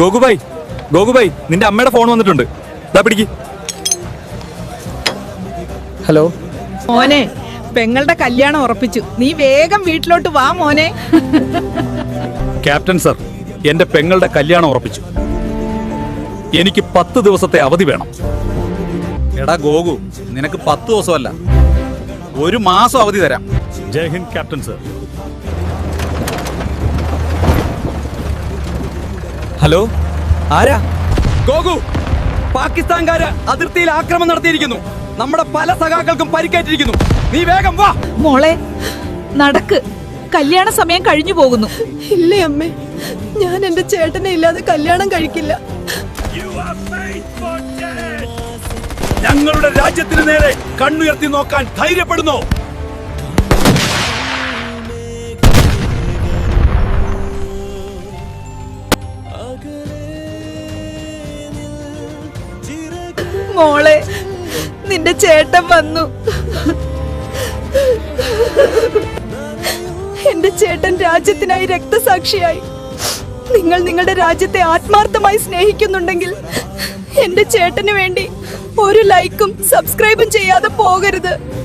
ഗോകുബായ്, ഗോകുബായ്, നിന്റെ അമ്മയുടെ ഫോൺ വന്നിട്ടുണ്ട്. ദാ പിടിക്ക്. ഹലോ മോനെ, പെങ്ങളുടെ കല്യാണം ഉറപ്പിച്ചു. നീ വേഗം വീട്ടിലോട്ട് വാ മോനെ. ക്യാപ്റ്റൻ സർ, എന്റെ പെങ്ങളുടെ കല്യാണം ഉറപ്പിച്ചു. എനിക്ക് 10 ദിവസത്തെ അവധി വേണം. എടാ ഗോകു, നിനക്ക് 10 ദിവസമല്ല, 1 മാസം അവധി തരാം. ജയ് ഹിന്ദ് ക്യാപ്റ്റൻ സർ. ഹലോ, ആരാ? ഗോകു, പാകിസ്ഥാൻകാര് അതിർത്തിയിൽ ആക്രമണം നടത്തിയിരിക്കുന്നു. നമ്മുടെ പല സഖാക്കൾക്കും പരിക്കേറ്റിരിക്കുന്നു. നീ വേഗം വാ. മോളെ നടക്ക്, കല്യാണ സമയം കഴിഞ്ഞു പോകുന്നു. ഇല്ലേ അമ്മേ, ഞാൻ എന്റെ ചേട്ടനെ ഇല്ലാതെ കല്യാണം കഴിക്കില്ല. ഞങ്ങളുടെ രാജ്യത്തിന് നേരെ കണ്ണുയർത്തി നോക്കാൻ ധൈര്യപ്പെടുന്നു. മോളെ, നിന്റെ ചേട്ടൻ വന്നു. എന്റെ ചേട്ടൻ രാജ്യത്തിനായി രക്തസാക്ഷിയായി. നിങ്ങൾ നിങ്ങളുടെ രാജ്യത്തെ ആത്മാർത്ഥമായി സ്നേഹിക്കുന്നുണ്ടെങ്കിൽ എന്റെ ചേട്ടന് വേണ്ടി ഒരു ലൈക്കും സബ്സ്ക്രൈബും ചെയ്യാതെ പോകരുത്.